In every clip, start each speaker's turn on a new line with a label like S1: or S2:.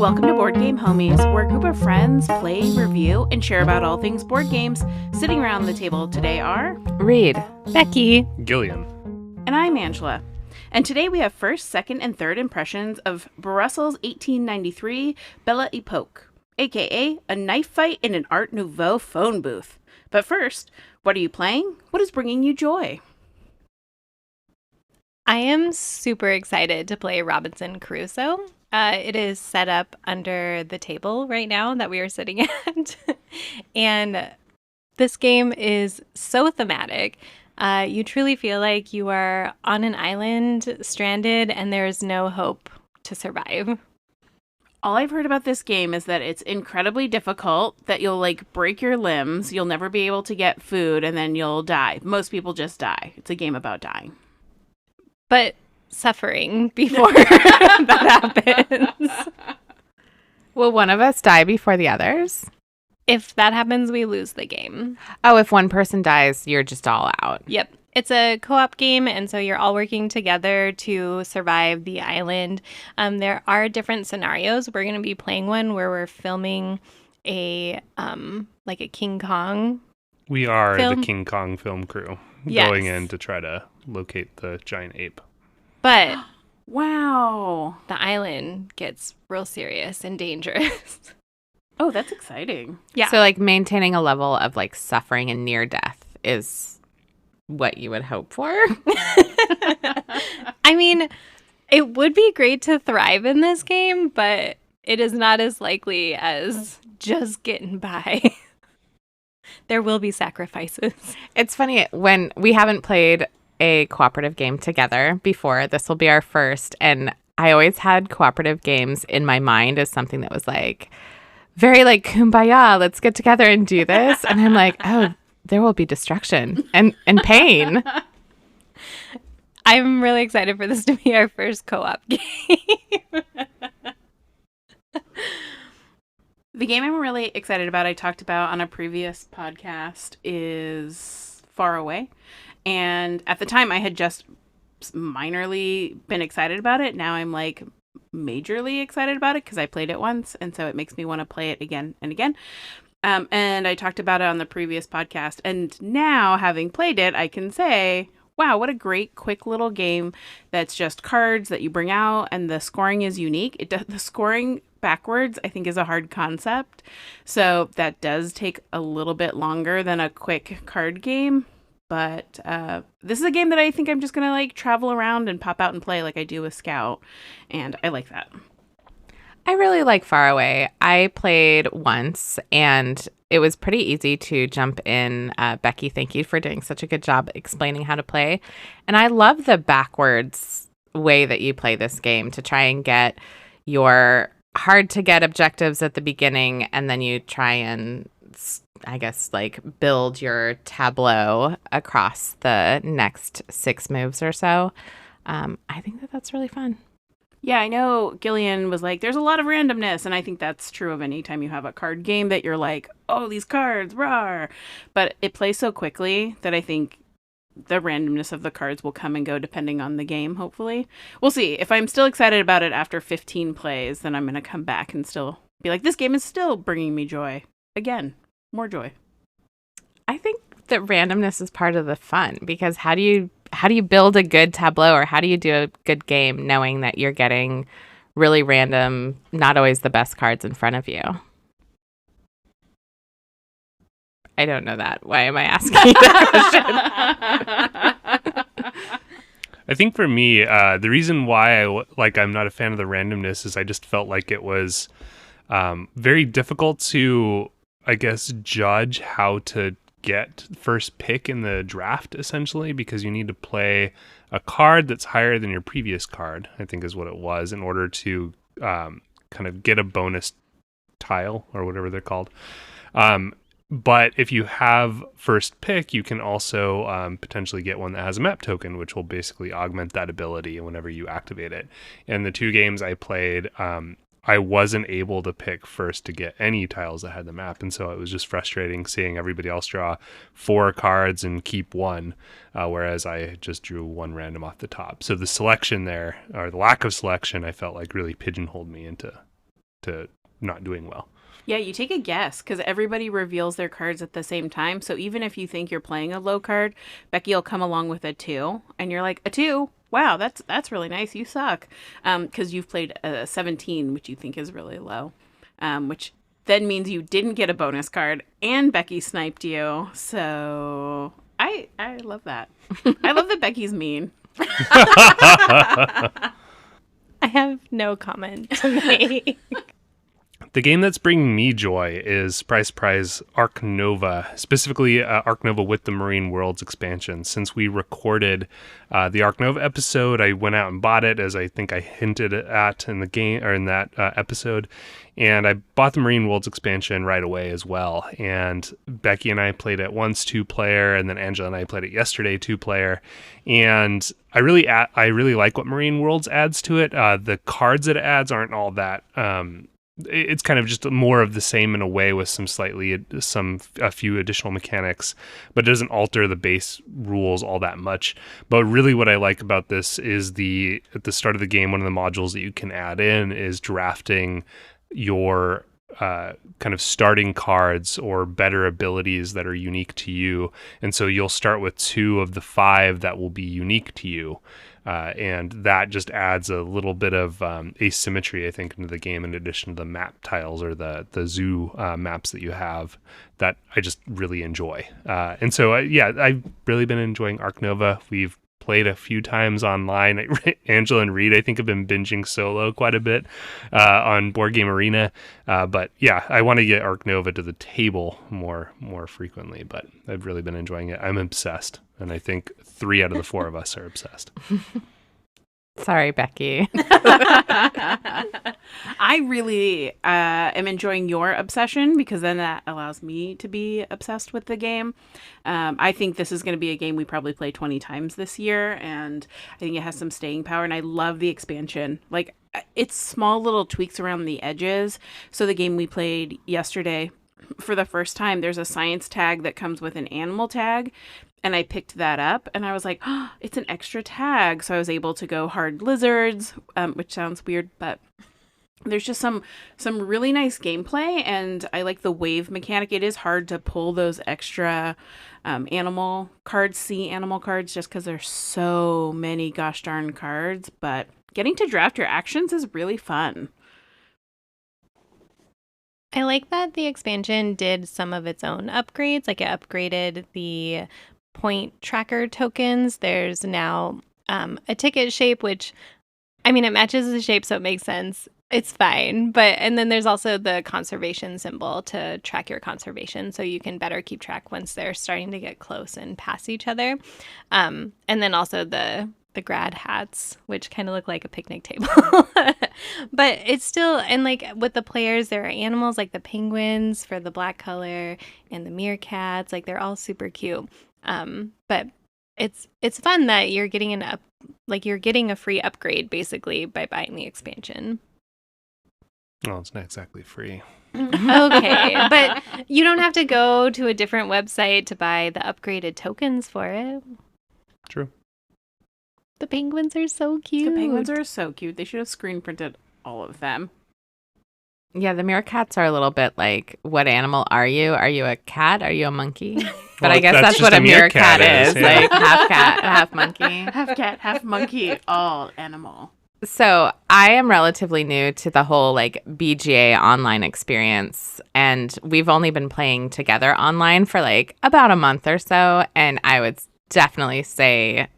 S1: Welcome to Board Game Homies, where a group of friends play, review, and share about all things board games. Sitting around the table today are
S2: Reed,
S3: Becky,
S4: Gillian,
S1: and I'm Angela. And today we have first, second, and third impressions of Bruxelles 1893 Belle Époque, aka a knife fight in an Art Nouveau phone booth. But first, what are you playing? What is bringing you joy?
S3: I am super excited to play Robinson Crusoe. It is set up under the table right now that we are sitting at. And this game is so thematic. You truly feel like you are on an island, stranded, and there is no hope to survive.
S1: All I've heard about this game is that it's incredibly difficult, that you'll break your limbs, you'll never be able to get food, and then you'll die. Most people just die. It's a game about dying.
S3: But suffering before that happens.
S2: will one of us die before the others?
S3: If that happens, we lose the game.
S2: Oh, if one person dies, you're just all out.
S3: Yep. It's a co-op game, and so you're all working together to survive the island. There are different scenarios. We're going to be playing one where we're filming a King Kong.
S4: we are
S3: film.
S4: the King Kong film crew
S3: Yes.
S4: going in to try to locate the giant ape.
S3: But
S1: Wow.
S3: the island gets real serious and dangerous.
S1: Oh, that's exciting.
S3: Yeah.
S2: So maintaining a level of suffering and near death is what you would hope for.
S3: I mean, it would be great to thrive in this game, but it is not as likely as just getting by. There will be sacrifices.
S2: It's funny, when we haven't played a cooperative game together before, this will be our first, and I always had cooperative games in my mind as something that was very kumbaya, let's get together and do this. And I'm like, oh, there will be destruction and pain.
S3: I'm really excited for this to be our first co-op game.
S1: The game I'm really excited about, I talked about on a previous podcast, is Faraway. And at the time, I had just minorly been excited about it. Now I'm majorly excited about it because I played it once. And so it makes me want to play it again and again. And I talked about it on the previous podcast. And now, having played it, I can say, wow, what a great, quick little game that's just cards that you bring out. And the scoring is unique. The scoring backwards, I think, is a hard concept. So that does take a little bit longer than a quick card game. But this is a game that I think I'm just going to travel around and pop out and play like I do with Scout. And I like that.
S2: I really like Faraway. I played once, and it was pretty easy to jump in. Becky, thank you for doing such a good job explaining how to play. And I love the backwards way that you play this game to try and get your hard-to-get objectives at the beginning, and then you try and, I guess, build your tableau across the next 6 moves or so. I think that's really fun.
S1: Yeah, I know Gillian was there's a lot of randomness, and I think that's true of any time you have a card game that you're oh, these cards, rawr. But it plays so quickly that I think the randomness of the cards will come and go depending on the game, hopefully. We'll see. If I'm still excited about it after 15 plays, then I'm going to come back and still be this game is still bringing me joy. Again, more joy.
S2: I think that randomness is part of the fun, because how do you build a good tableau, or how do you do a good game knowing that you're getting really random, not always the best cards in front of you? I don't know that. Why am I asking that question?
S4: I think for me, the reason why I'm not a fan of the randomness is I just felt like it was very difficult to, I guess, judge how to get first pick in the draft, essentially, because you need to play a card that's higher than your previous card, I think is what it was, in order to kind of get a bonus tile or whatever they're called. But if you have first pick, you can also potentially get one that has a map token, which will basically augment that ability whenever you activate it. In the 2 games I played, I wasn't able to pick first to get any tiles that had the map, and so it was just frustrating seeing everybody else draw 4 cards and keep 1, whereas I just drew 1 random off the top. So the selection there, or the lack of selection, I felt really pigeonholed me into to not doing well.
S1: Yeah, you take a guess because everybody reveals their cards at the same time. So even if you think you're playing a low card, Becky will come along with a 2, and you're like, a 2? Wow, that's really nice. You suck. Because you've played a 17, which you think is really low, which then means you didn't get a bonus card, and Becky sniped you. So I love that. I love that Becky's mean.
S3: I have no comment to make.
S4: The game that's bringing me joy is surprise, Ark Nova, specifically Ark Nova with the Marine Worlds expansion. Since we recorded the Ark Nova episode, I went out and bought it, as I think I hinted at in the game or in that episode. And I bought the Marine Worlds expansion right away as well. And Becky and I played it once 2-player, and then Angela and I played it yesterday 2-player. And I really like what Marine Worlds adds to it. The cards that it adds aren't all that. It's kind of just more of the same in a way, with a few additional mechanics, but it doesn't alter the base rules all that much. But really what I like about this is at the start of the game, one of the modules that you can add in is drafting your kind of starting cards or better abilities that are unique to you. And so you'll start with 2 of the 5 that will be unique to you. And that just adds a little bit of asymmetry, I think, into the game, in addition to the map tiles or the zoo maps that you have that I just really enjoy. And so, I've really been enjoying Ark Nova. We've played a few times online. Angela and Reed, I think, have been binging solo quite a bit on Board Game Arena. But yeah, I want to get Ark Nova to the table more frequently, but I've really been enjoying it. I'm obsessed. And I think 3 out of the 4 of us are obsessed.
S2: Sorry, Becky.
S1: I really am enjoying your obsession, because then that allows me to be obsessed with the game. I think this is going to be a game we probably play 20 times this year, and I think it has some staying power, and I love the expansion. Like, it's small little tweaks around the edges. So the game we played yesterday, for the first time, there's a science tag that comes with an animal tag. And I picked that up, and I was like, oh, it's an extra tag. So I was able to go hard lizards, which sounds weird, but there's just some really nice gameplay, and I like the wave mechanic. It is hard to pull those extra animal cards, sea animal cards, just because there's so many gosh darn cards. But getting to draft your actions is really fun.
S3: I like that the expansion did some of its own upgrades. Like, it upgraded the point tracker tokens. There's now a ticket shape, which, I mean, it matches the shape, so it makes sense. It's fine. And then there's also the conservation symbol to track your conservation, so you can better keep track once they're starting to get close and pass each other. And then also the grad hats, which kind of look like a picnic table. But it's still, and like with the players, there are animals like the penguins for the black color and the meerkats. Like, they're all super cute. But it's fun that you're getting you're getting a free upgrade basically by buying the expansion.
S4: Well, it's not exactly free.
S3: Okay, but you don't have to go to a different website to buy the upgraded tokens for it.
S4: True.
S3: The penguins are so cute.
S1: The penguins are so cute. They should have screen printed all of them.
S2: Yeah, the meerkats are a little bit like, what animal are you? Are you a cat? Are you a monkey? But
S4: Well,
S2: I guess
S4: that's
S2: that's
S4: just
S2: what
S4: a
S2: a meerkat
S4: meerkat
S2: is.
S4: is, yeah.
S2: Like, half cat, half monkey.
S1: Half cat, half monkey, all animal.
S2: So I am relatively new to the whole like BGA online experience, and we've only been playing together online for like about a month or so, and I would definitely say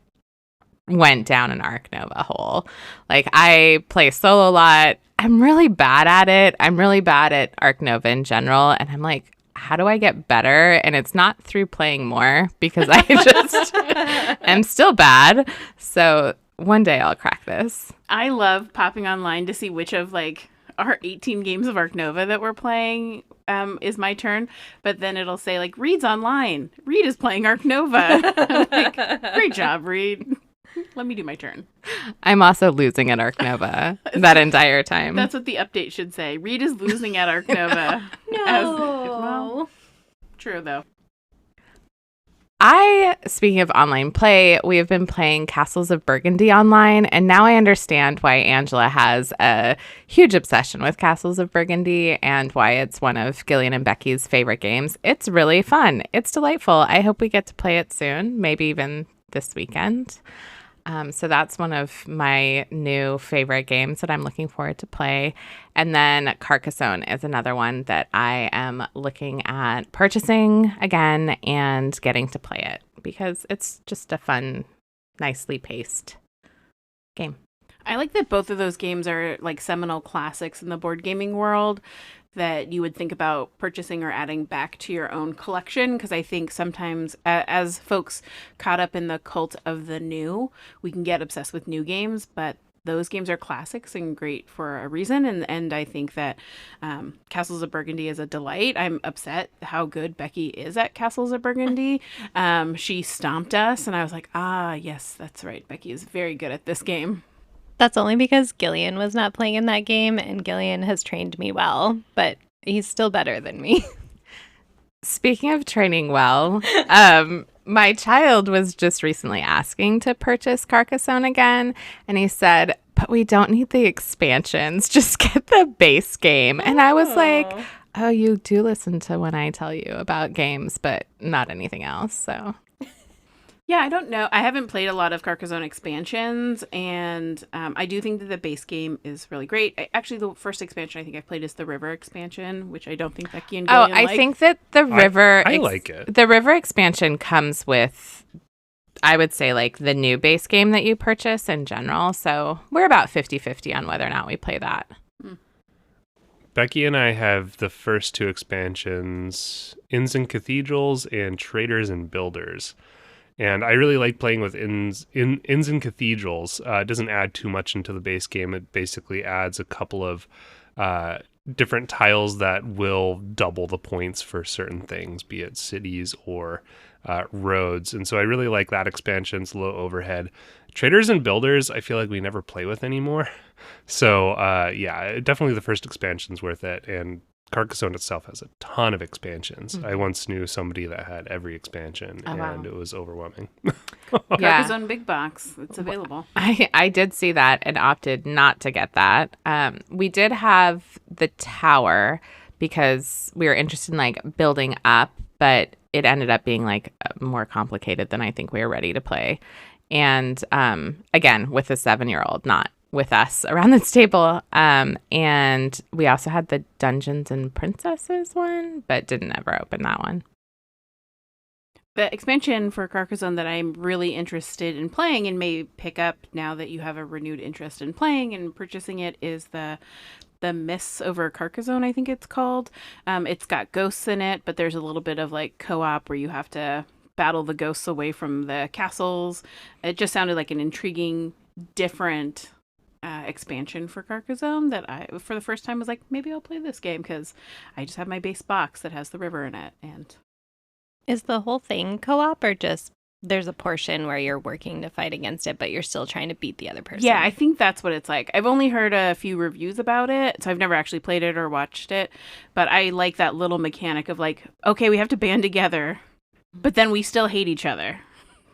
S2: went down an Ark Nova hole. Like, I play solo a lot. I'm really bad at it. I'm really bad at Ark Nova in general, and I'm like, how do I get better? And it's not through playing more, because I just am still bad. So one day I'll crack this.
S1: I love popping online to see which of like our 18 games of Ark Nova that we're playing is my turn. But then it'll say like, Reed's online. Reed is playing Ark Nova. I'm like, great job, Reed. Let me do my turn.
S2: I'm also losing at Ark Nova that entire time.
S1: That's what the update should say. Reed is losing at Ark Nova.
S3: No.
S1: Well, true though.
S2: Speaking of online play, we have been playing Castles of Burgundy online, and now I understand why Angela has a huge obsession with Castles of Burgundy and why it's one of Gillian and Becky's favorite games. It's really fun. It's delightful. I hope we get to play it soon, maybe even this weekend. So that's one of my new favorite games that I'm looking forward to play. And then Carcassonne is another one that I am looking at purchasing again and getting to play it because it's just a fun, nicely paced game.
S1: I like that both of those games are like seminal classics in the board gaming world that you would think about purchasing or adding back to your own collection, because I think sometimes as folks caught up in the cult of the new, we can get obsessed with new games, but those games are classics and great for a reason. And I think that Castles of Burgundy is a delight. I'm upset how good Becky is at Castles of Burgundy. She stomped us and I was like, yes, that's right. Becky is very good at this game.
S3: That's only because Gillian was not playing in that game, and Gillian has trained me well, but he's still better than me.
S2: Speaking of training well, my child was just recently asking to purchase Carcassonne again, and he said, but we don't need the expansions, just get the base game. And I was like, oh, you do listen to when I tell you about games, but not anything else, so...
S1: Yeah, I don't know. I haven't played a lot of Carcassonne expansions, and I do think that the base game is really great. Actually, the first expansion I think I've played is the River expansion, which I don't think Becky and Gillian like.
S2: I think that the River...
S4: I like it.
S2: The River expansion comes with, I would say, like the new base game that you purchase in general, so we're about 50-50 on whether or not we play that.
S4: Becky and I have the first two expansions, Inns and Cathedrals and Traders and Builders. And I really like playing with inns and cathedrals. It doesn't add too much into the base game. It basically adds a couple of different tiles that will double the points for certain things, be it cities or roads. And so I really like that expansion. It's low overhead. Traders and Builders, I feel like we never play with anymore. So yeah, definitely the first expansion's worth it. And Carcassonne itself has a ton of expansions. I once knew somebody that had every expansion, and it was overwhelming.
S1: Carcassonne Big Box. It's available.
S2: I did see that and opted not to get that. We did have the tower because we were interested in like building up, but it ended up being like more complicated than I think we were ready to play. And again, with a 7-year-old, not with us around this table. And we also had the Dungeons and Princesses one, but didn't ever open that one.
S1: The expansion for Carcassonne that I'm really interested in playing and may pick up now that you have a renewed interest in playing and purchasing it is the Mists over Carcassonne, I think it's called. It's got ghosts in it, but there's a little bit of like co-op where you have to battle the ghosts away from the castles. It just sounded like an intriguing, different expansion for Carcassonne that I, for the first time, was like, maybe I'll play this game because I just have my base box that has the river in it. And
S3: is the whole thing co-op or just there's a portion where you're working to fight against it, but you're still trying to beat the other person?
S1: Yeah, I think that's what it's like. I've only heard a few reviews about it, so I've never actually played it or watched it. But I like that little mechanic of like, okay, we have to band together, but then we still hate each other.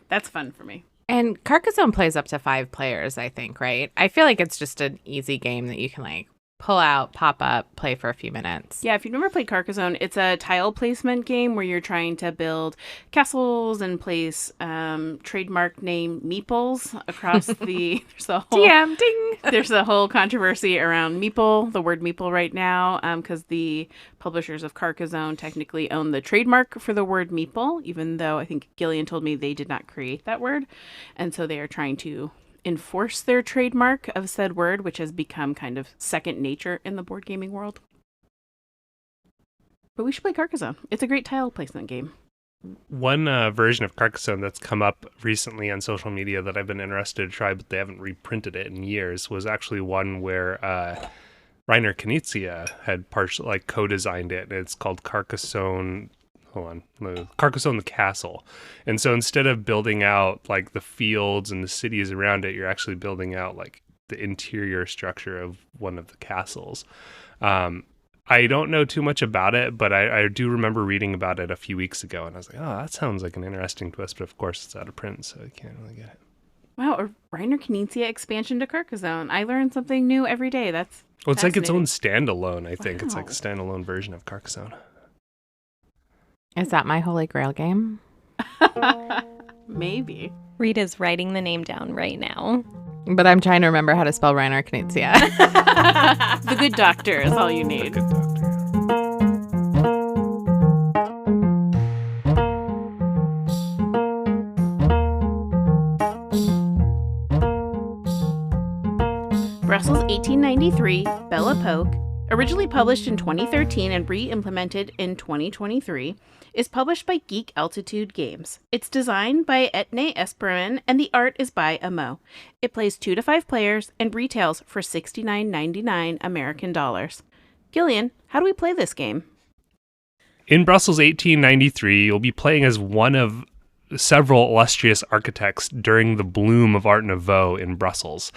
S1: That's fun for me.
S2: And Carcassonne plays up to 5 players, I think, right? I feel like it's just an easy game that you can like pull out, pop up, play for a few minutes.
S1: Yeah, if you've never played Carcassonne, it's a tile placement game where you're trying to build castles and place trademark name meeples across the... There's a whole,
S2: DM, ding!
S1: There's a whole controversy around meeple, the word meeple right now, because the publishers of Carcassonne technically own the trademark for the word meeple, even though I think Gillian told me they did not create that word. And so they are trying to enforce their trademark of said word, which has become kind of second nature in the board gaming world. But we should play Carcassonne. It's a great tile placement game.
S4: One version of Carcassonne that's come up recently on social media that I've been interested to try, but they haven't reprinted it in years, was actually one where Rainer Knizia had partially like co-designed it, and it's called Carcassonne. Carcassonne the Castle. And so instead of building out like the fields and the cities around it, you're actually building out like the interior structure of one of the castles. I I don't know too much about it, but I do remember reading about it a few weeks ago, and I was like, oh, that sounds like an interesting twist, but of course it's out of print, so I can't really get it.
S1: Wow, a Reiner Knizia expansion to Carcassonne. I learn something new every day. That's
S4: Well, it's like its own
S1: fascinating.
S4: standalone, I think. It's like a
S1: Wow.
S4: standalone version of Carcassonne.
S2: Is that my holy grail game?
S1: Maybe.
S3: Rita's writing the name down right now.
S2: But I'm trying to remember how to spell Reiner Knizia.
S1: The good doctor is all you
S4: The
S1: need.
S4: Good Doctor.
S1: Brussels 1893, Belle Époque, originally published in 2013 and re-implemented in 2023, is published by Geek Altitude Games. It's designed by Etne Esperman and the art is by Amo. It plays 2 to 5 players and retails for $69.99 American dollars. Gillian, how do we play this game?
S4: In Brussels 1893, you'll be playing as one of several illustrious architects during the bloom of Art Nouveau in Brussels.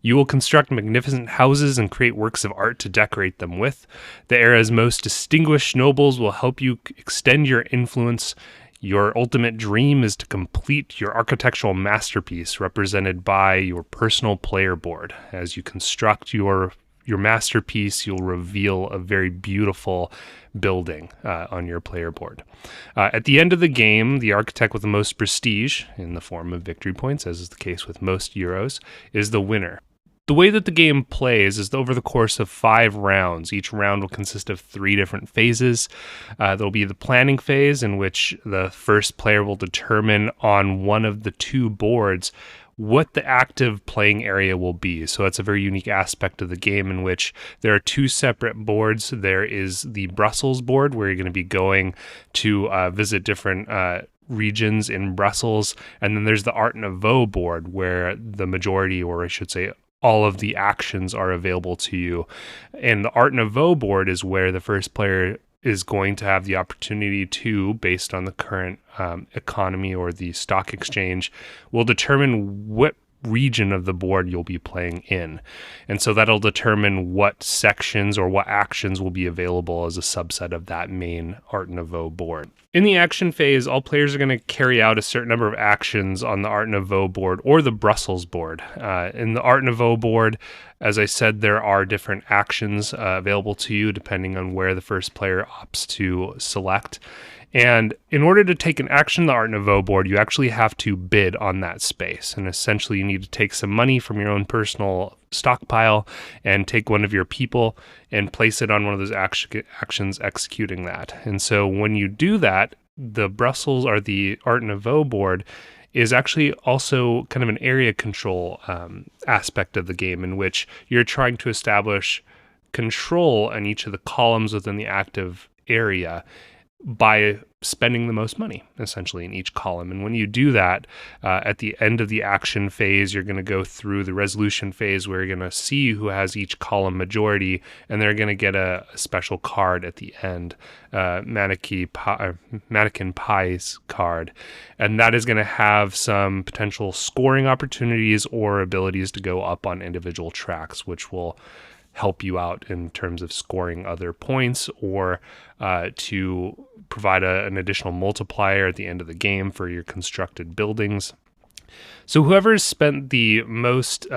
S4: You will construct magnificent houses and create works of art to decorate them with. The era's most distinguished nobles will help you extend your influence. Your ultimate dream is to complete your architectural masterpiece, represented by your personal player board. As you construct your masterpiece, you'll reveal a very beautiful building on your player board. At the end of the game, the architect with the most prestige, in the form of victory points, as is the case with most Euros, is the winner. The way that the game plays is over the course of 5 rounds. Each round will consist of 3 different phases. There'll be the planning phase, in which the first player will determine on one of the 2 boards what the active playing area will be. So that's a very unique aspect of the game, in which there are 2 separate boards. There is the Brussels board, where you're going to be going to visit different regions in Brussels. And then there's the Art Nouveau board, where the majority, or I should say all of the actions, are available to you. And the Art Nouveau board is where the first player is going to have the opportunity to, based on the current economy or the stock exchange, will determine what region of the board you'll be playing in. And so that'll determine what sections or what actions will be available as a subset of that main Art Nouveau board. In the action phase, all players are going to carry out a certain number of actions on the Art Nouveau board or the Brussels board. In the Art Nouveau board, as I said, there are different actions available to you depending on where the first player opts to select. And in order to take an action on the Art Nouveau board, you actually have to bid on that space. And essentially, you need to take some money from your own personal stockpile and take one of your people and place it on one of those actions executing that. And so when you do that, the Brussels or the Art Nouveau board is actually also kind of an area control aspect of the game, in which you're trying to establish control on each of the columns within the active area by spending the most money, essentially, in each column. And when you do that, at the end of the action phase, you're going to go through the resolution phase, where you're going to see who has each column majority, and they're going to get a special card at the end, Mannequin Pie's card. And that is going to have some potential scoring opportunities or abilities to go up on individual tracks, which will help you out in terms of scoring other points, or to provide an additional multiplier at the end of the game for your constructed buildings. So whoever's spent the most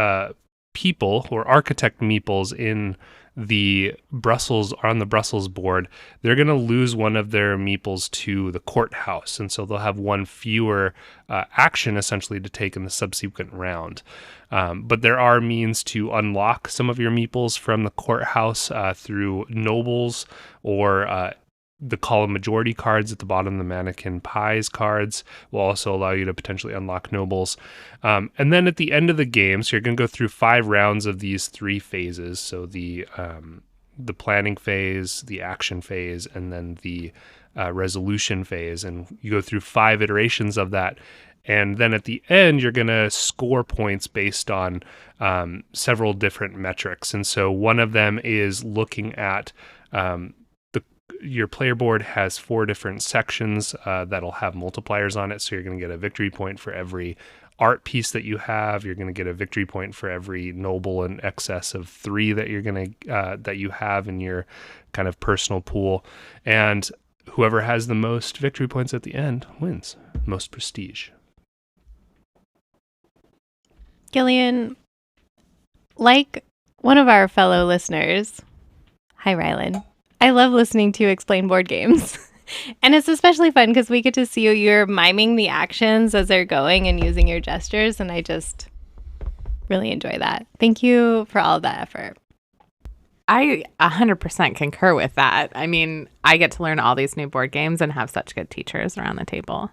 S4: people or architect meeples in the Brussels on the Brussels board, they're going to lose one of their meeples to the courthouse, and so they'll have one fewer action essentially to take in the subsequent round. But there are means to unlock some of your meeples from the courthouse through nobles, or the column majority cards at the bottom, the Mannequin Pies cards, will also allow you to potentially unlock nobles. And then at the end of the game, so you're going to go through 5 rounds of these 3 phases. So the planning phase, the action phase, and then the resolution phase. And you go through 5 iterations of that. And then at the end, you're going to score points based on several different metrics. And so one of them is looking at your player board has 4 different sections that'll have multipliers on it. So you're going to get a victory point for every art piece that you have. You're going to get a victory point for every noble in excess of 3 that you're going to that you have in your kind of personal pool. And whoever has the most victory points at the end wins. Most prestige.
S3: Gillian, like one of our fellow listeners, hi Rylan, I love listening to you explain board games. And it's especially fun because we get to see you're miming the actions as they're going and using your gestures, and I just really enjoy that. Thank you for all of that effort.
S2: I 100% concur with that. I mean, I get to learn all these new board games and have such good teachers around the table.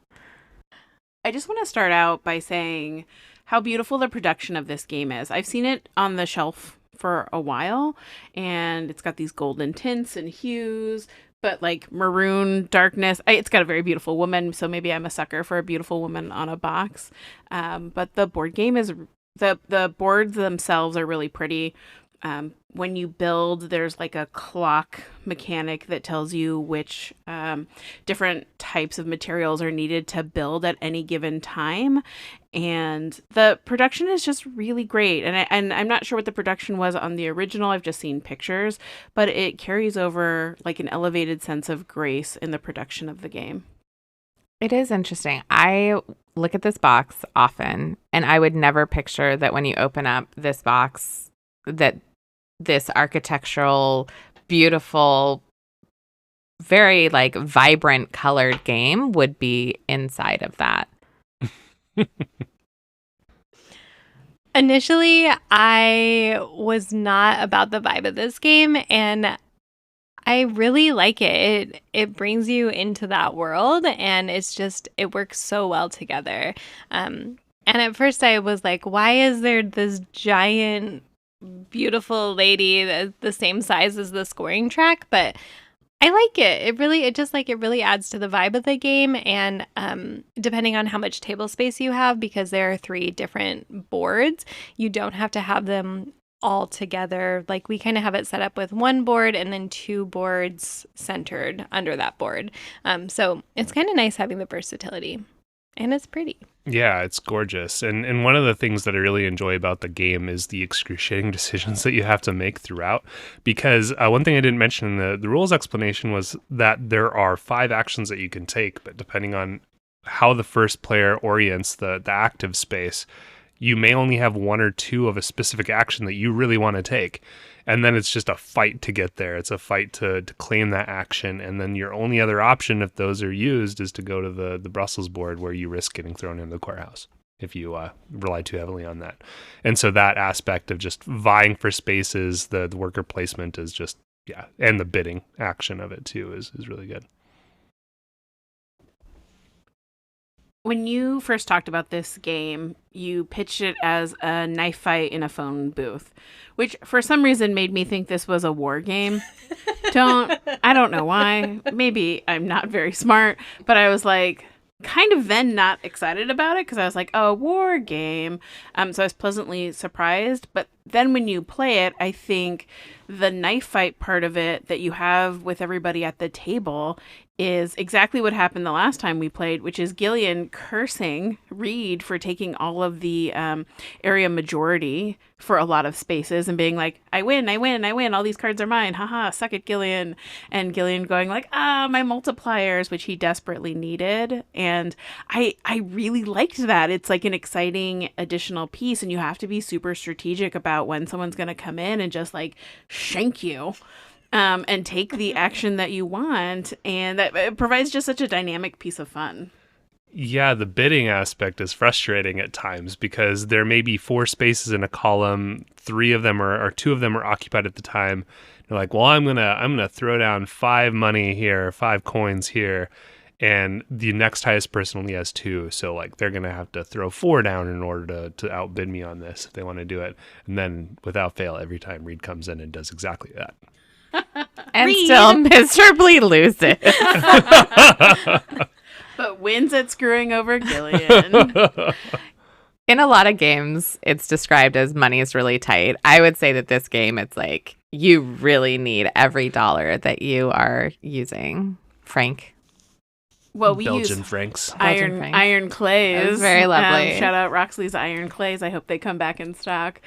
S1: I just want to start out by saying how beautiful the production of this game is. I've seen it on the shelf for a while, and it's got these golden tints and hues, but like maroon darkness. It's got a very beautiful woman, so maybe I'm a sucker for a beautiful woman on a box. But the board game is, the boards themselves are really pretty. When you build, there's like a clock mechanic that tells you which different types of materials are needed to build at any given time. And the production is just really great. And I'm not sure what the production was on the original. I've just seen pictures, but it carries over like an elevated sense of grace in the production of the game.
S2: It is interesting. I look at this box often, and I would never picture that when you open up this box, that this architectural, beautiful, very like vibrant colored game would be inside of that.
S3: Initially, I was not about the vibe of this game, and I really like it. It brings you into that world, and it works so well together. And at first I was like, why is there this giant beautiful lady the same size as the scoring track? But I like it. It really adds to the vibe of the game, and depending on how much table space you have, because there are 3 different boards, you don't have to have them all together. Like we kind of have it set up with 1 board and then 2 boards centered under that board. So it's kind of nice having the versatility, and it's pretty.
S4: Yeah, it's gorgeous. And one of the things that I really enjoy about the game is the excruciating decisions that you have to make throughout. Because one thing I didn't mention in the rules explanation was that there are 5 actions that you can take, but depending on how the first player orients the active space, you may only have 1 or 2 of a specific action that you really want to take. And then it's just a fight to get there. It's a fight to claim that action. And then your only other option, if those are used, is to go to the Brussels board, where you risk getting thrown into the courthouse if you rely too heavily on that. And so that aspect of just vying for spaces, the worker placement is just, yeah. And the bidding action of it too is really good.
S1: When you first talked about this game, you pitched it as a knife fight in a phone booth, which for some reason made me think this was a war game. I don't know why. Maybe I'm not very smart, but I was like kind of then not excited about it because I was like, oh, war game. So I was pleasantly surprised. But then when you play it, I think the knife fight part of it that you have with everybody at the table is exactly what happened the last time we played, which is Gillian cursing Reed for taking all of the area majority for a lot of spaces and being like, I win, all these cards are mine, haha, suck it, Gillian. And Gillian going like, my multipliers, which he desperately needed. And I really liked that. It's like an exciting additional piece, and you have to be super strategic about when someone's going to come in and just like shank you. And take the action that you want, and that it provides just such a dynamic piece of fun.
S4: Yeah, the bidding aspect is frustrating at times because there may be 4 spaces in a column, 3 of them or 2 of them are occupied at the time. You're like, well, I'm gonna throw down 5 money here, 5 coins here, and the next highest person only has 2, so like they're gonna have to throw 4 down in order to outbid me on this if they want to do it. And then without fail, every time Reed comes in and does exactly that.
S2: And still miserably loses.
S1: But wins at screwing over Gillian.
S2: In a lot of games, it's described as money is really tight. I would say that this game, it's like you really need every dollar that you are using. Frank?
S1: Well, we
S4: Belgian
S1: use
S4: francs.
S2: Belgian francs.
S1: iron clays.
S2: That was very lovely.
S1: Shout out Roxley's iron clays. I hope they come back in stock.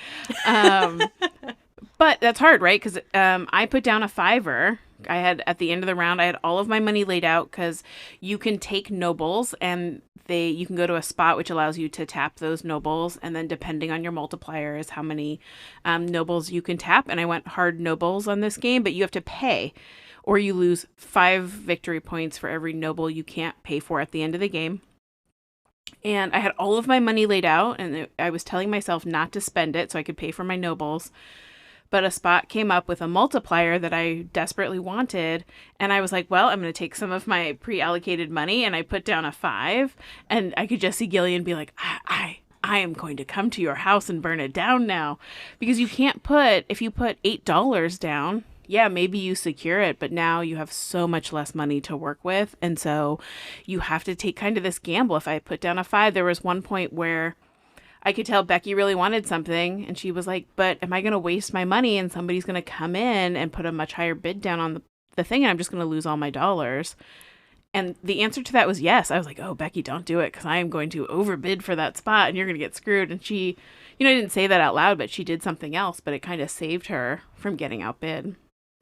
S1: But that's hard, right? Because I put down a $5. I had, at the end of the round, I had all of my money laid out because you can take nobles and you can go to a spot which allows you to tap those nobles. And then depending on your multiplier is how many nobles you can tap. And I went hard nobles on this game, but you have to pay or you lose 5 victory points for every noble you can't pay for at the end of the game. And I had all of my money laid out and I was telling myself not to spend it so I could pay for my nobles. But a spot came up with a multiplier that I desperately wanted. And I was like, well, I'm going to take some of my pre-allocated money. And I put down a 5. And I could just see Gillian be like, I am going to come to your house and burn it down now. Because you can't if you put $8 down, yeah, maybe you secure it. But now you have so much less money to work with. And so you have to take kind of this gamble. If I put down a 5, there was one point where I could tell Becky really wanted something, and she was like, but am I going to waste my money and somebody's going to come in and put a much higher bid down on the thing, and I'm just going to lose all my dollars? And the answer to that was yes. I was like, oh, Becky, don't do it, because I am going to overbid for that spot, and you're going to get screwed. And she, didn't say that out loud, but she did something else, but it kind of saved her from getting outbid.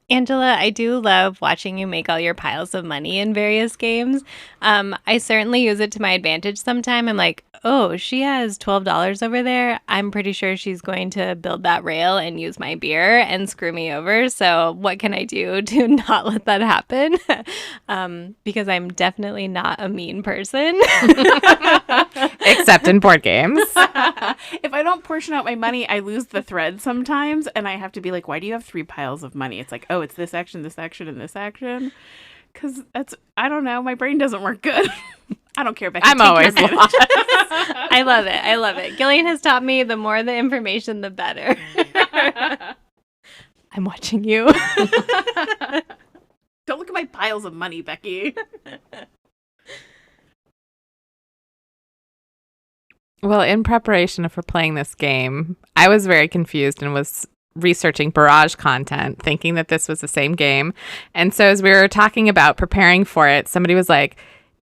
S3: Angela, I do love watching you make all your piles of money in various games. I certainly use it to my advantage sometime. I'm like, oh, she has $12 over there. I'm pretty sure she's going to build that rail and use my beer and screw me over. So what can I do to not let that happen? Because I'm definitely not a mean person.
S2: Except in board games.
S1: If I don't portion out my money, I lose the thread sometimes. And I have to be like, why do you have 3 piles of money? It's like, oh, it's this action, and this action. Because I don't know. My brain doesn't work good. I don't care, Becky.
S2: I'm always lost.
S3: I love it. I love it. Gillian has taught me the more the information, the better. I'm watching you.
S1: Don't look at my piles of money, Becky.
S2: Well, in preparation for playing this game, I was very confused and was researching barrage content, thinking that this was the same game. And so as we were talking about preparing for it, somebody was like,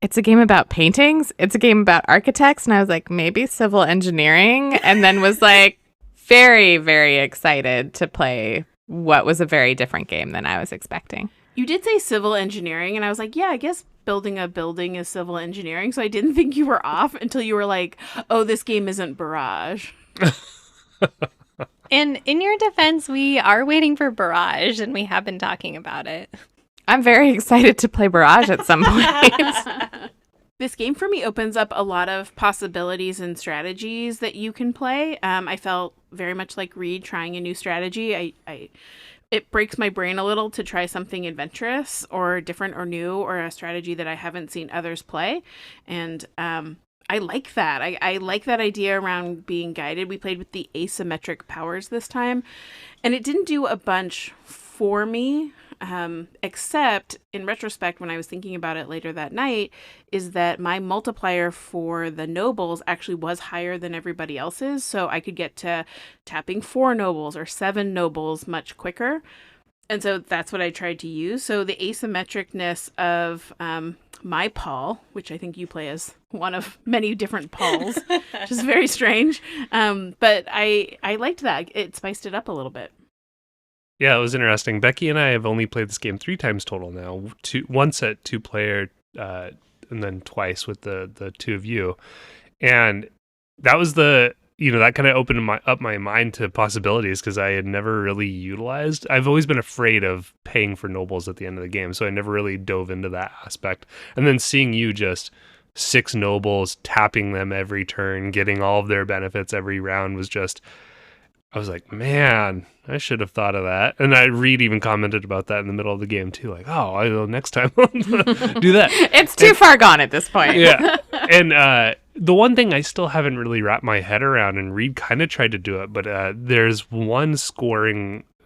S2: it's a game about paintings. It's a game about architects. And I was like, maybe civil engineering. And then was like very, very excited to play what was a very different game than I was expecting.
S1: You did say civil engineering. And I was like, yeah, I guess building a building is civil engineering. So I didn't think you were off until you were like, oh, this game isn't barrage.
S3: And in your defense, we are waiting for barrage and we have been talking about it.
S2: I'm very excited to play barrage at some point.
S1: This game for me opens up a lot of possibilities and strategies that you can play. I felt very much like Reed trying a new strategy. It breaks my brain a little to try something adventurous or different or new or a strategy that I haven't seen others play. And I like that. I like that idea around being guided. We played with the asymmetric powers this time, and it didn't do a bunch for me, except in retrospect, when I was thinking about it later that night, is that my multiplier for the nobles actually was higher than everybody else's. So I could get to tapping 4 nobles or 7 nobles much quicker. And so that's what I tried to use. So the asymmetricness of my Paul, which I think you play as one of many different Pauls, which is very strange. But I liked that. It spiced it up a little bit.
S4: Yeah, it was interesting. Becky and I have only played this game 3 times total now. Once at 2-player, and then twice with the 2 of you. And that was that kind of opened up my mind to possibilities because I had never really utilized. I've always been afraid of paying for nobles at the end of the game, so I never really dove into that aspect. And then seeing you just 6 nobles, tapping them every turn, getting all of their benefits every round was just... I was like, man, I should have thought of that. And Reed even commented about that in the middle of the game too. Like, oh, I will next time do that.
S2: It's too far gone at this point.
S4: Yeah. And the one thing I still haven't really wrapped my head around, and Reed kind of tried to do it, but there's one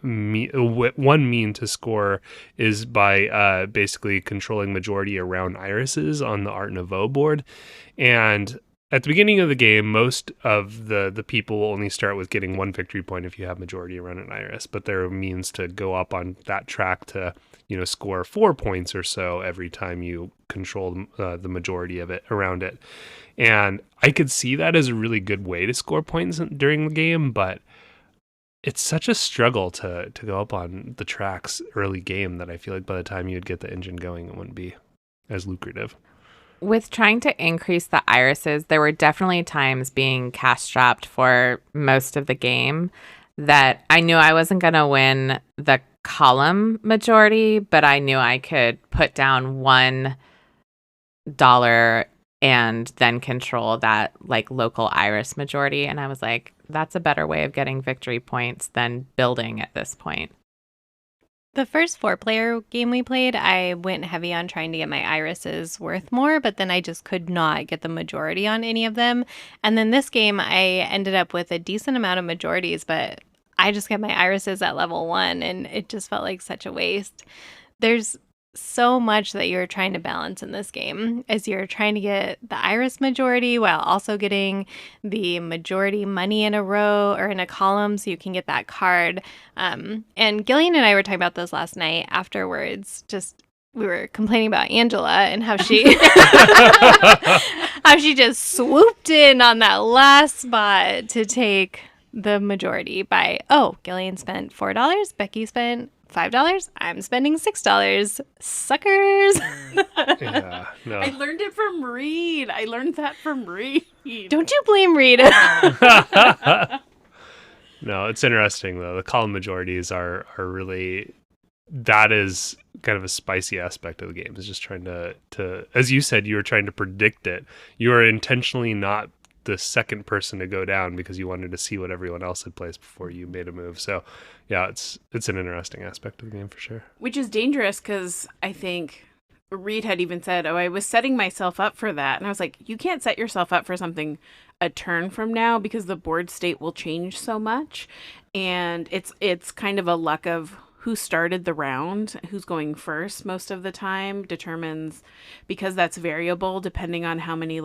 S4: one mean to score is by basically controlling majority around irises on the Art Nouveau board. And at the beginning of the game, most of the people will only start with getting 1 victory point if you have majority around an iris, but there are means to go up on that track to, score 4 points or so every time you control the majority of it around it. And I could see that as a really good way to score points during the game, but it's such a struggle to go up on the tracks early game that I feel like by the time you'd get the engine going, it wouldn't be as lucrative.
S2: With trying to increase the irises, there were definitely times being cash strapped for most of the game that I knew I wasn't going to win the column majority, but I knew I could put down $1 and then control that like local iris majority. And I was like, that's a better way of getting victory points than building at this point.
S3: The first 4-player game we played, I went heavy on trying to get my irises worth more, but then I just could not get the majority on any of them. And then this game, I ended up with a decent amount of majorities, but I just got my irises at level 1, and it just felt like such a waste. There's so much that you're trying to balance in this game as you're trying to get the iris majority while also getting the majority money in a row or in a column so you can get that card. And Gillian and I were talking about this last night afterwards. We were complaining about Angela and how she how she just swooped in on that last spot to take the majority by, Gillian spent $4, Becky spent $5, I'm spending $6. Suckers.
S4: Yeah, no.
S1: I learned it from Reed. I learned that from Reed.
S3: Don't you blame Reed.
S4: No, it's interesting though. The column majorities are really, that is kind of a spicy aspect of the game. Is just trying to, as you said, you were trying to predict it. You are intentionally not the second person to go down because you wanted to see what everyone else had placed before you made a move. So yeah, it's an interesting aspect of the game for sure.
S1: Which is dangerous because I think Reed had even said, I was setting myself up for that. And I was like, you can't set yourself up for something a turn from now because the board state will change so much. And it's kind of a luck of who started the round, who's going first most of the time determines, because that's variable depending on how many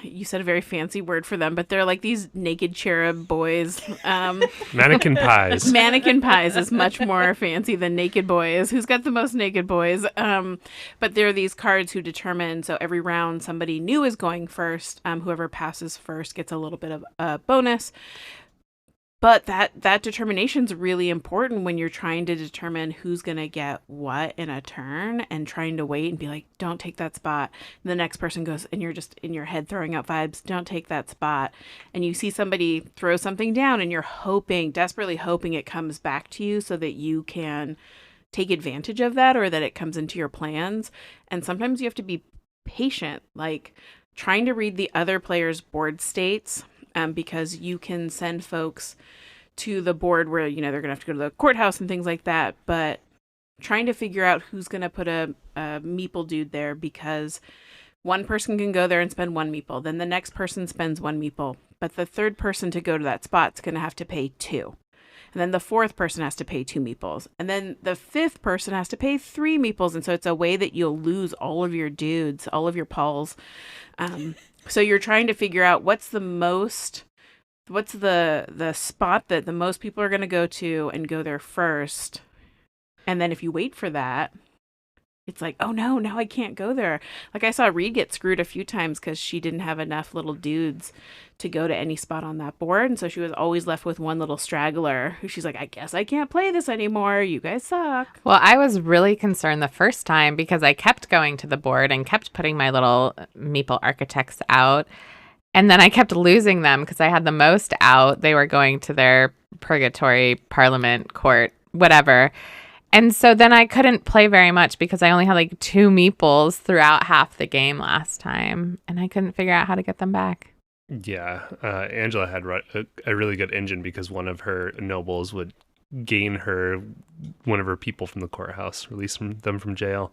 S1: you said a very fancy word for them, but they're like these naked cherub boys.
S4: Mannequin pies.
S1: Mannequin pies is much more fancy than naked boys. Who's got the most naked boys? But there are these cards who determine, so every round somebody new is going first. Whoever passes first gets a little bit of a bonus. But that determination is really important when you're trying to determine who's going to get what in a turn and trying to wait and be like, don't take that spot. And the next person goes, and you're just in your head throwing out vibes, don't take that spot. And you see somebody throw something down and you're desperately hoping it comes back to you so that you can take advantage of that or that it comes into your plans. And sometimes you have to be patient, like trying to read the other player's board states. Because you can send folks to the board where, they're going to have to go to the courthouse and things like that. But trying to figure out who's going to put a meeple dude there, because one person can go there and spend 1 meeple. Then the next person spends 1 meeple. But the third person to go to that spot is going to have to pay 2. And then the fourth person has to pay 2 meeples. And then the fifth person has to pay 3 meeples. And so it's a way that you'll lose all of your dudes, all of your pawls. So you're trying to figure out what's the spot that the most people are going to go to and go there first. And then if you wait for that, it's like, oh no, now I can't go there. Like I saw Reed get screwed a few times because she didn't have enough little dudes to go to any spot on that board. And so she was always left with one little straggler who she's like, I guess I can't play this anymore. You guys suck.
S2: Well, I was really concerned the first time because I kept going to the board and kept putting my little meeple architects out. And then I kept losing them because I had the most out. They were going to their purgatory, parliament, court, whatever. And so then I couldn't play very much because I only had like 2 meeples throughout half the game last time. And I couldn't figure out how to get them back.
S4: Yeah. Angela had a really good engine because one of her nobles would gain her one of her people from the courthouse, release them from jail.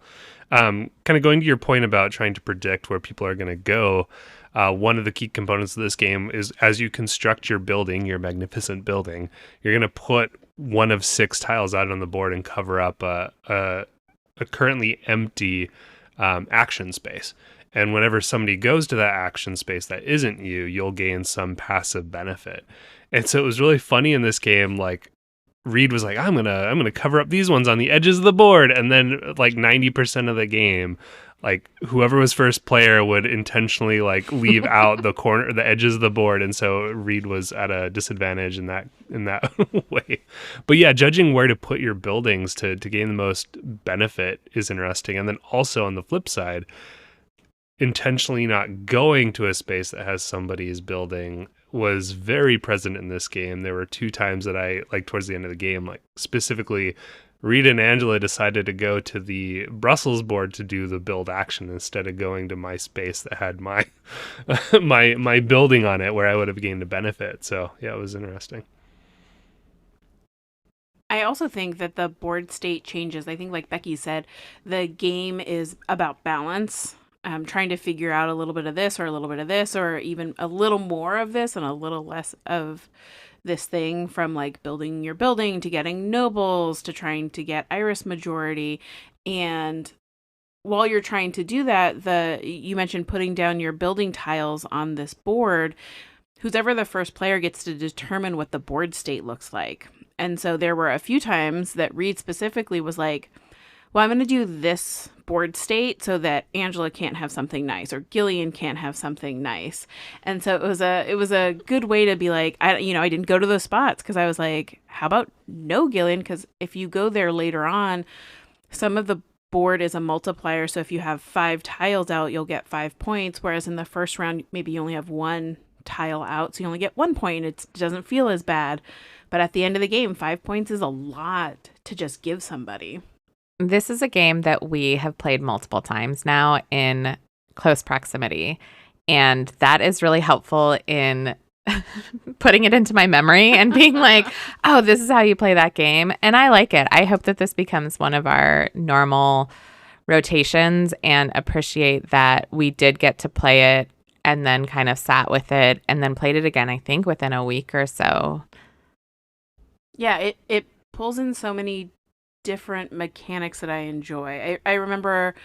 S4: Kind of going to your point about trying to predict where people are going to go. One of the key components of this game is as you construct your building, your magnificent building, you're going to put one of 6 tiles out on the board and cover up a currently empty action space. And whenever somebody goes to that action space that isn't you, you'll gain some passive benefit. And so it was really funny in this game, like Reed was like, I'm gonna cover up these ones on the edges of the board, and then like 90% of the game, like whoever was first player would intentionally like leave out the corner, the edges of the board, and so Reed was at a disadvantage in that way. But yeah, judging where to put your buildings to gain the most benefit is interesting. And then also on the flip side, intentionally not going to a space that has somebody's building was very present in this game. There were 2 times that I, like towards the end of the game, like specifically Reed and Angela decided to go to the Brussels board to do the build action instead of going to my space that had my my building on it where I would have gained a benefit. So yeah, it was interesting.
S1: I also think that the board state changes. I think, like Becky said, the game is about balance. Trying to figure out a little bit of this or a little bit of this or even a little more of this and a little less of this thing, from like building your building to getting nobles to trying to get Iris majority. And while you're trying to do that, you mentioned putting down your building tiles on this board. Who's ever the first player gets to determine what the board state looks like. And so there were a few times that Reed specifically was like, well, I'm going to do this board state so that Angela can't have something nice or Gillian can't have something nice. And so it was a good way to be like, I didn't go to those spots because I was like, how about no Gillian? Because if you go there later on, some of the board is a multiplier. So if you have 5 tiles out, you'll get 5 points. Whereas in the first round, maybe you only have 1 tile out. So you only get 1 point. It doesn't feel as bad. But at the end of the game, 5 points is a lot to just give somebody.
S2: This is a game that we have played multiple times now in close proximity, and that is really helpful in putting it into my memory and being like, oh, this is how you play that game. And I like it. I hope that this becomes one of our normal rotations and appreciate that we did get to play it and then kind of sat with it and then played it again, I think, within a week or so.
S1: Yeah, it pulls in so many different mechanics that I enjoy. I remember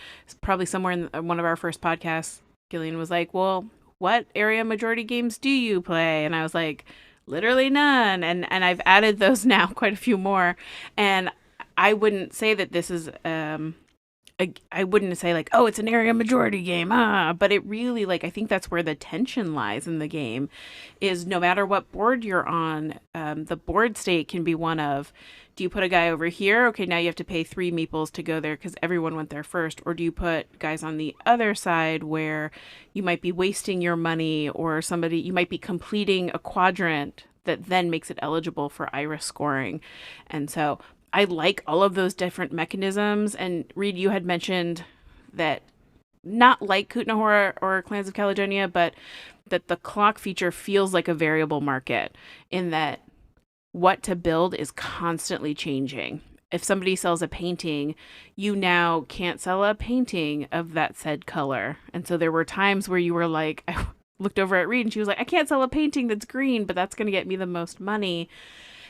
S1: probably somewhere in one of our first podcasts, Gillian was like, well, what area majority games do you play? And I was like, literally none. And I've added those now, quite a few more. And I wouldn't say that this is, I wouldn't say like, oh, it's an area majority game. But it really, like, I think that's where the tension lies in the game is no matter what board you're on, the board state can be one of, do you put a guy over here? Okay, now you have to pay 3 meeples to go there because everyone went there first. Or do you put guys on the other side where you might be wasting your money or you might be completing a quadrant that then makes it eligible for Iris scoring. And so I like all of those different mechanisms. And Reed, you had mentioned that not like Kutnahora or Clans of Caledonia, but that the clock feature feels like a variable market in that what to build is constantly changing. If somebody sells a painting, you now can't sell a painting of that said color. And so there were times where you were like, I looked over at Reed and she was like, I can't sell a painting that's green, but that's going to get me the most money.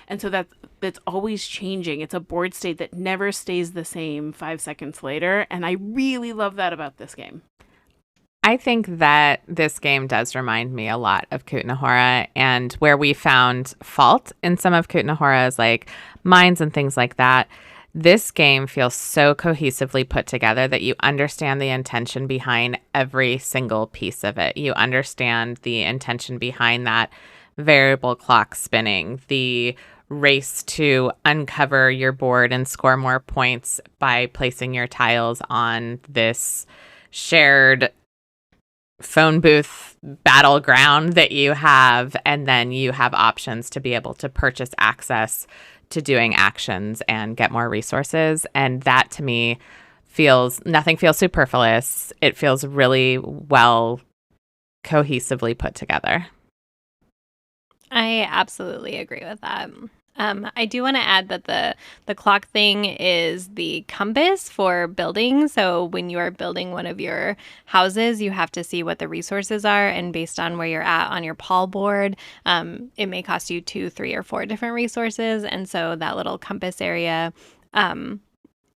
S1: And so that's always changing. It's a board state that never stays the same 5 seconds later. And I really love that about this game.
S2: I think that this game does remind me a lot of Kutnahora, and where we found fault in some of Kutnahora's like mines and things like that. This game feels so cohesively put together that you understand the intention behind every single piece of it. You understand the intention behind that variable clock spinning, the race to uncover your board and score more points by placing your tiles on this shared phone booth battleground that you have, and then you have options to be able to purchase access to doing actions and get more resources. And that to me nothing feels superfluous. It feels really well cohesively put together.
S3: I absolutely agree with that. I do want to add that the clock thing is the compass for building. So when you are building one of your houses, you have to see what the resources are. And based on where you're at on your Paul board, it may cost you 2, 3, or 4 different resources. And so that little compass area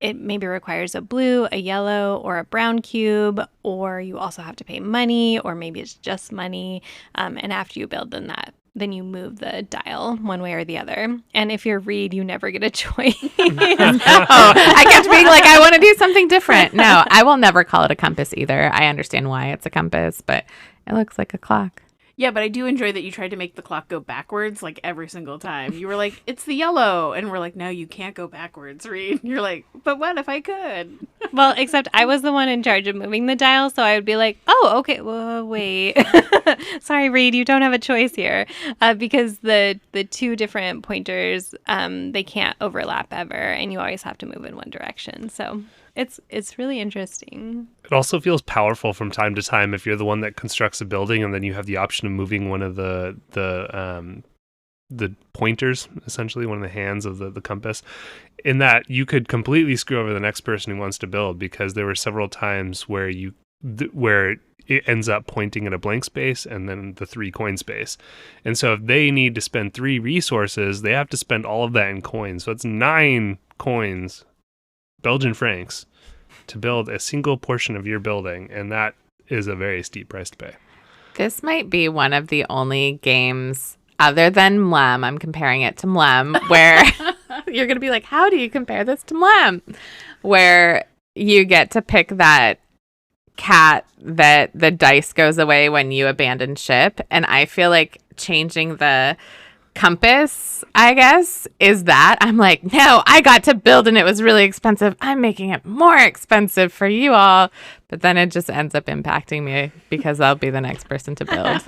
S3: it maybe requires a blue, a yellow, or a brown cube, or you also have to pay money, or maybe it's just money. And after you build then you move the dial one way or the other. And if you're Reed, you never get a choice.
S2: I kept being like, I want to do something different. No, I will never call it a compass either. I understand why it's a compass, but it looks like a clock.
S1: Yeah, but I do enjoy that you tried to make the clock go backwards like every single time. You were like, it's the yellow. And we're like, no, you can't go backwards, Reed. You're like, but what if I could?
S3: Well, except I was the one in charge of moving the dial, so I would be like, oh, okay, well, wait. Sorry, Reed, you don't have a choice here. Because the two different pointers, they can't overlap ever, and you always have to move in one direction. So it's really interesting.
S4: It also feels powerful from time to time if you're the one that constructs a building and then you have the option of moving one of the pointers, essentially one of the hands of the compass, in that you could completely screw over the next person who wants to build, because there were several times where where it ends up pointing at a blank space and then the 3 coin space. And so if they need to spend 3 resources, they have to spend all of that in coins. So it's 9 coins, Belgian francs, to build a single portion of your building, and that is a very steep price to pay.
S2: This might be one of the only games other than Mlem, I'm comparing it to Mlem, where you're going to be like, how do you compare this to Mlem? Where you get to pick that cat that the dice goes away when you abandon ship. And I feel like changing the compass, I guess, is that. I'm like, no, I got to build and it was really expensive. I'm making it more expensive for you all. But then it just ends up impacting me because I'll be the next person to build.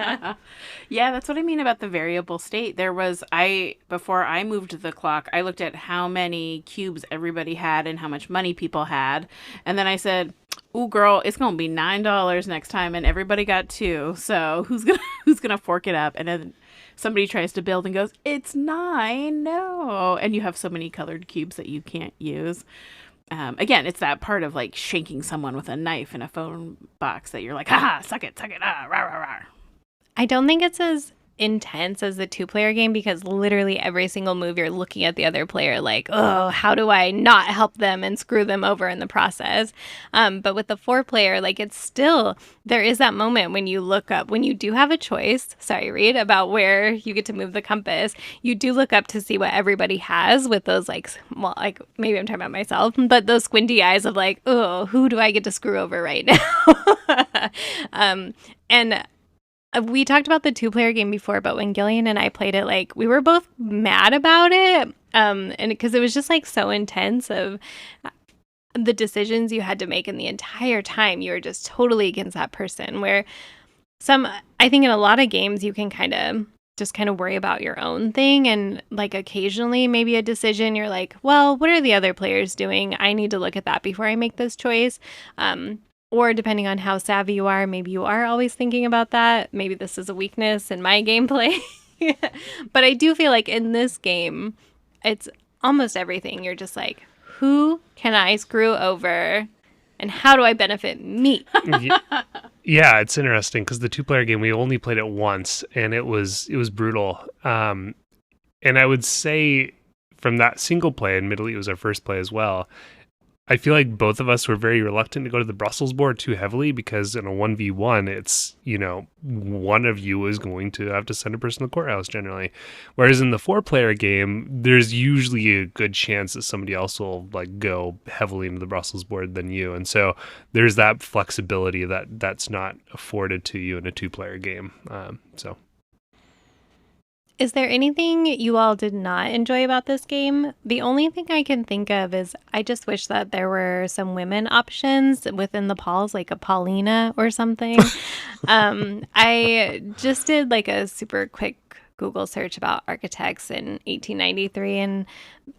S1: Yeah, that's what I mean about the variable state. Before I moved the clock, I looked at how many cubes everybody had and how much money people had. And then I said, ooh, girl, it's going to be $9 next time. And everybody got 2. So who's gonna fork it up? And then somebody tries to build and goes, it's 9, no. And you have so many colored cubes that you can't use. Again, it's that part of like shanking someone with a knife in a phone box that you're like, ha, suck it, rah, rah, rah.
S3: I don't think it's as intense as the 2-player game, because literally every single move you're looking at the other player like, oh, how do I not help them and screw them over in the process? But with the 4-player, like, it's still, there is that moment when you look up, when you do have a choice, sorry, Reed, about where you get to move the compass, you do look up to see what everybody has with those, like, well, like, maybe I'm talking about myself, but those squinty eyes of like, oh, who do I get to screw over right now? And we talked about the 2-player game before, but when Gillian and I played it, like, we were both mad about it, and because it was just like so intense of the decisions you had to make, and the entire time you were just totally against that person. Where I think in a lot of games you can kind of worry about your own thing, and like occasionally maybe a decision you're like, well, what are the other players doing? I need to look at that before I make this choice. Or depending on how savvy you are, maybe you are always thinking about that. Maybe this is a weakness in my gameplay. But I do feel like in this game, it's almost everything. You're just like, who can I screw over? And how do I benefit me?
S4: Yeah, it's interesting because the 2-player game, we only played it once, and it was brutal. And I would say from that single play, admittedly it was our first play as well, I feel like both of us were very reluctant to go to the Brussels board too heavily, because in a 1v1, it's, one of you is going to have to send a person to the courthouse generally. Whereas in the 4-player game, there's usually a good chance that somebody else will like go heavily into the Brussels board than you. And so there's that flexibility that's not afforded to you in a 2-player game.
S3: Is there anything you all did not enjoy about this game? The only thing I can think of is I just wish that there were some women options within the Pauls, like a Paulina or something. I just did like a super quick Google search about architects in 1893. And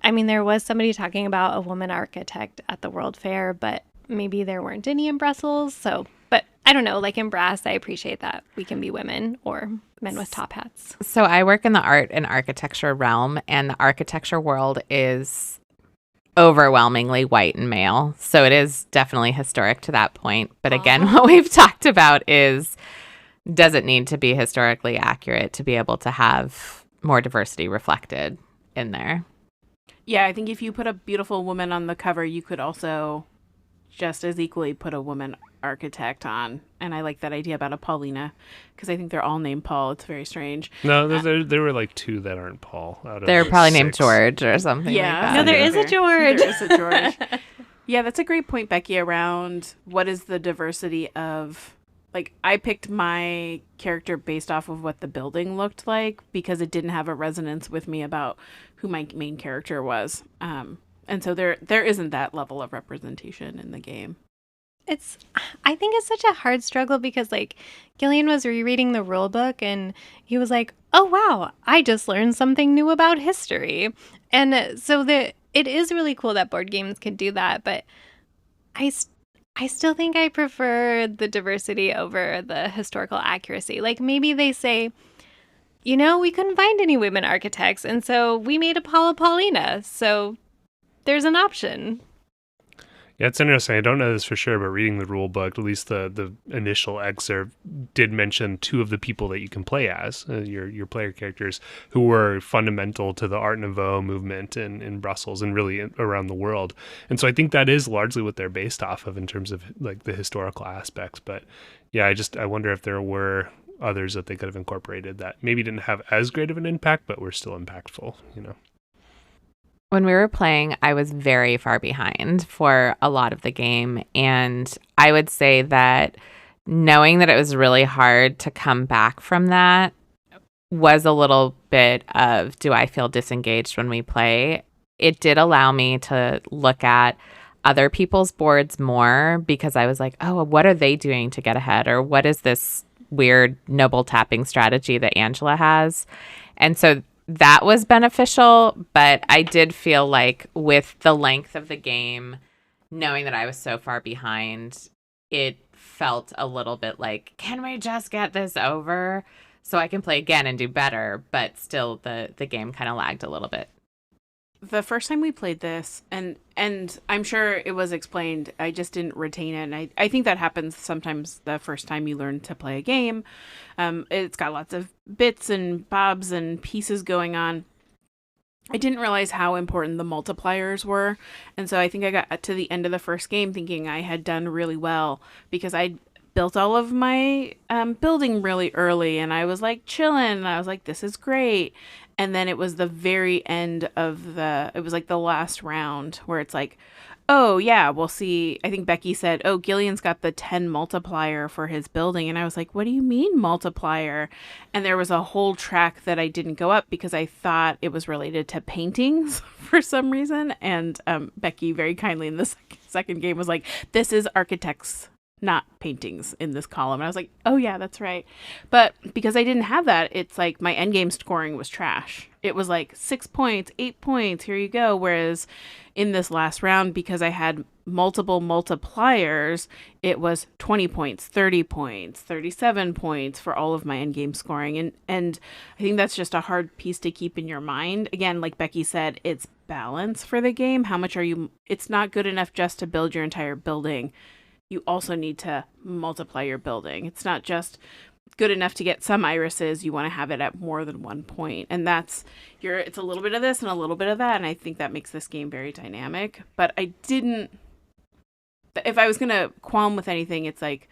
S3: I mean, there was somebody talking about a woman architect at the World Fair, but maybe there weren't any in Brussels. But I don't know, like in Brass, I appreciate that we can be women or men with top hats.
S2: So I work in the art and architecture realm, and the architecture world is overwhelmingly white and male. So it is definitely historic to that point. But again, what we've talked about is, does it need to be historically accurate to be able to have more diversity reflected in there?
S1: Yeah, I think if you put a beautiful woman on the cover, you could also just as equally put a woman architect on. And I like that idea about a Paulina because I think they're all named Paul. It's very strange.
S4: No, there were like 2 that aren't Paul out of
S2: They're
S4: the
S2: probably named
S4: 6.
S2: George or something
S1: Yeah.
S2: like that.
S3: No, there is a George.
S1: There is a George. Yeah, that's a great point, Becky, around what is the diversity of... Like, I picked my character based off of what the building looked like because it didn't have a resonance with me about who my main character was. And so there isn't that level of representation in the game.
S3: I think it's such a hard struggle because like Gillian was rereading the rule book and he was like, oh wow, I just learned something new about history. And so it is really cool that board games can do that, but I still think I prefer the diversity over the historical accuracy. Like maybe they say, we couldn't find any women architects, and so we made a Paulina. So there's an option.
S4: Yeah, it's interesting. I don't know this for sure, but reading the rule book, at least the initial excerpt, did mention 2 of the people that you can play as, your player characters, who were fundamental to the Art Nouveau movement in Brussels and really around the world. And so I think that is largely what they're based off of in terms of like the historical aspects. But yeah, I wonder if there were others that they could have incorporated that maybe didn't have as great of an impact, but were still impactful,
S2: When we were playing, I was very far behind for a lot of the game. And I would say that knowing that it was really hard to come back from that was a little bit of, do I feel disengaged when we play? It did allow me to look at other people's boards more because I was like, oh, what are they doing to get ahead? Or what is this weird noble tapping strategy that Angela has? And so that was beneficial, but I did feel like with the length of the game, knowing that I was so far behind, it felt a little bit like, can we just get this over so I can play again and do better? But still, the game kind of lagged a little bit.
S1: The first time we played this, and I'm sure it was explained, I just didn't retain it. And I think that happens sometimes the first time you learn to play a game. It's got lots of bits and bobs and pieces going on. I didn't realize how important the multipliers were. And so I think I got to the end of the first game thinking I had done really well because I built all of my building really early and I was like chilling. And I was like, this is great. And then it was the very end of it was like the last round where it's like, oh yeah, we'll see. I think Becky said, oh, Gillian's got the 10 multiplier for his building. And I was like, what do you mean multiplier? And there was a whole track that I didn't go up because I thought it was related to paintings for some reason. And Becky very kindly in the second game was like, this is architects, not paintings in this column. And I was like, oh yeah, that's right. But because I didn't have that, it's like my endgame scoring was trash. It was like 6 points, 8 points, here you go. Whereas in this last round, because I had multiple multipliers, it was 20 points, 30 points, 37 points for all of my endgame scoring. And I think that's just a hard piece to keep in your mind. Again, like Becky said, it's balance for the game. How much it's not good enough just to build your entire building. You also need to multiply your building. It's not just good enough to get some irises. You want to have it at more than 1 point. And it's a little bit of this and a little bit of that. And I think that makes this game very dynamic. But if I was going to qualm with anything, it's like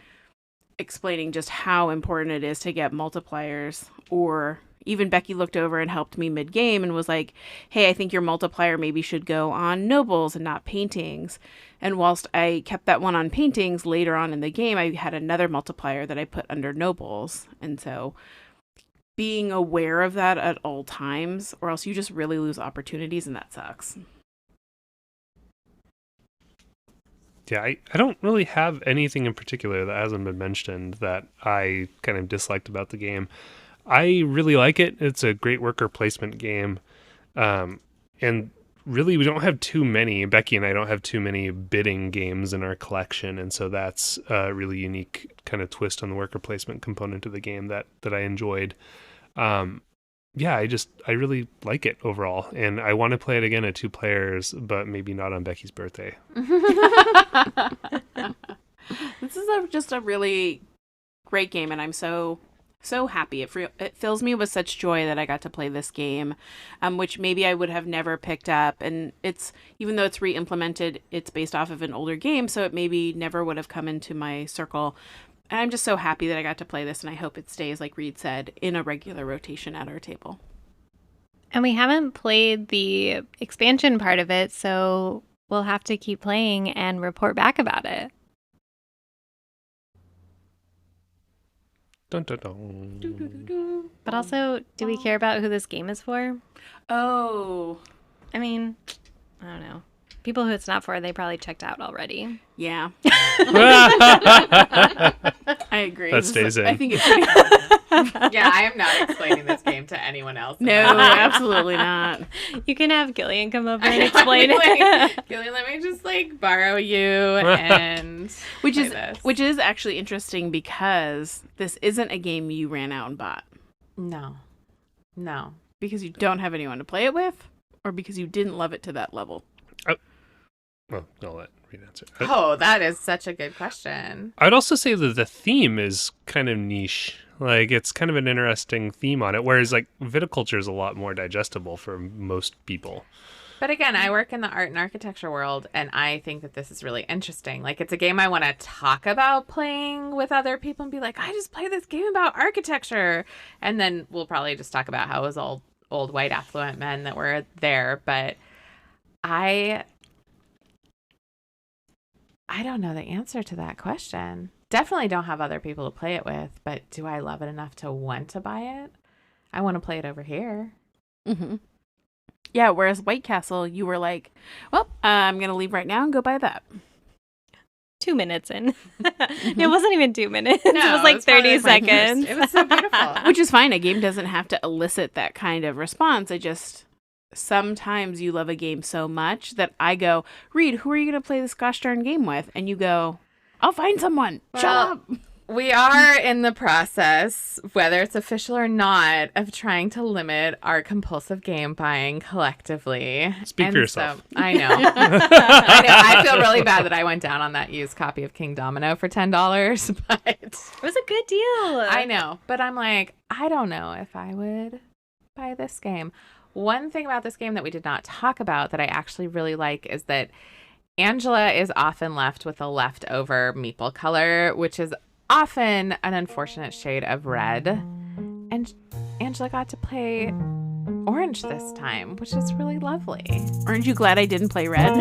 S1: explaining just how important it is to get multipliers. Or even Becky looked over and helped me mid-game and was like, hey, I think your multiplier maybe should go on nobles and not paintings. And whilst I kept that one on paintings, later on in the game, I had another multiplier that I put under nobles. And so being aware of that at all times, or else you just really lose opportunities, and that sucks.
S4: Yeah, I don't really have anything in particular that hasn't been mentioned that I kind of disliked about the game. I really like it. It's a great worker placement game. And really, we don't have too many. Becky and I don't have too many bidding games in our collection. And so that's a really unique kind of twist on the worker placement component of the game that I enjoyed. Yeah, I really like it overall. And I want to play it again at 2 players, but maybe not on Becky's birthday.
S1: This is just a really great game, and I'm so so happy. It fills me with such joy that I got to play this game, which maybe I would have never picked up. And it's, even though it's re-implemented, it's based off of an older game, so it maybe never would have come into my circle. And I'm just so happy that I got to play this, and I hope it stays, like Reed said, in a regular rotation at our table.
S3: And we haven't played the expansion part of it, so we'll have to keep playing and report back about it.
S4: Dun, dun, dun.
S3: But also, do we care about who this game is for?
S1: Oh,
S3: I mean, I don't know. People who it's not for, they probably checked out already.
S1: yeah. I agree.
S4: That stays in.
S1: I think it's
S2: Yeah, I am not explaining this game to anyone else.
S1: no, absolutely not.
S3: You can have Gillian come over and explain it.
S2: Like, Gillian, let me just like borrow you and
S1: Which
S2: play
S1: is
S2: this.
S1: which is actually interesting because this isn't a game you ran out and bought
S2: No.
S1: because you don't have anyone to play it with, or because you didn't love it to that level.
S4: Well, I'll let Reed answer.
S2: Oh, that is such a good question.
S4: I'd also say that the theme is kind of niche. Like, it's kind of an interesting theme on it, whereas, like, viticulture is a lot more digestible for most people.
S2: But again, I work in the art and architecture world, and I think that this is really interesting. Like, it's a game I want to talk about playing with other people and be like, I just played this game about architecture. And then we'll probably just talk about how it was all old white affluent men that were there. But I don't know the answer to that question. Definitely don't have other people to play it with, but do I love it enough to want to buy it? I want to play it over here.
S1: Mm-hmm. Yeah, whereas White Castle, you were like, well, I'm going to leave right now and go buy that.
S3: 2 minutes in. It wasn't even 2 minutes.
S2: No,
S3: it was like 30
S2: probably my first-
S3: seconds.
S2: It was so beautiful.
S1: Which is fine. A game doesn't have to elicit that kind of response. Sometimes you love a game so much that I go, Reed, who are you going to play this gosh darn game with? And you go, I'll find someone. Shut
S2: Well,
S1: up.
S2: We are in the process, whether it's official or not, of trying to limit our compulsive game buying collectively.
S4: Speak for yourself.
S2: So, I know. I feel really bad that I went down on that used copy of King Domino for $10, but
S3: It was a good deal.
S2: I know. But I'm like, I don't know if I would buy this game. One thing about this game that we did not talk about that I actually really like is that Angela is often left with a leftover meeple color, which is often an unfortunate shade of red. And Angela got to play orange this time, which is really lovely.
S1: Aren't you glad I didn't play red?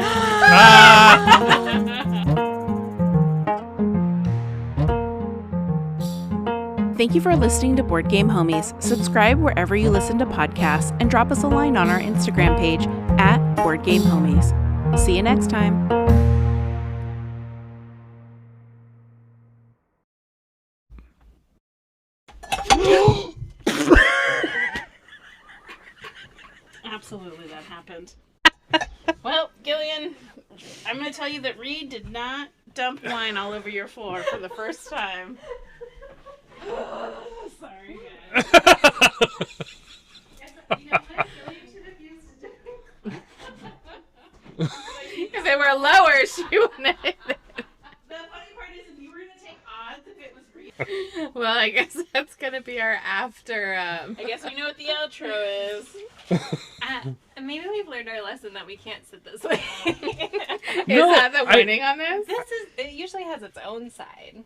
S1: Thank you for listening to Board Game Homies. Subscribe wherever you listen to podcasts and drop us a line on our Instagram page at Board Game Homies. See you next time. Absolutely, that happened. Well, Gillian, I'm going to tell you that Reed did not dump wine all over your floor for the first time. Sorry, guys. You know what Gillian should have used to do?
S2: If it were lower, she wouldn't have hit it.
S1: The funny part is, if you were going to take odds, if it was Reed.
S2: Well, I guess that's going to be our after.
S1: I guess we know what the outro is.
S3: Maybe we've learned our lesson that we can't sit this way.
S2: Is that the winning on this?
S3: It usually has its own side.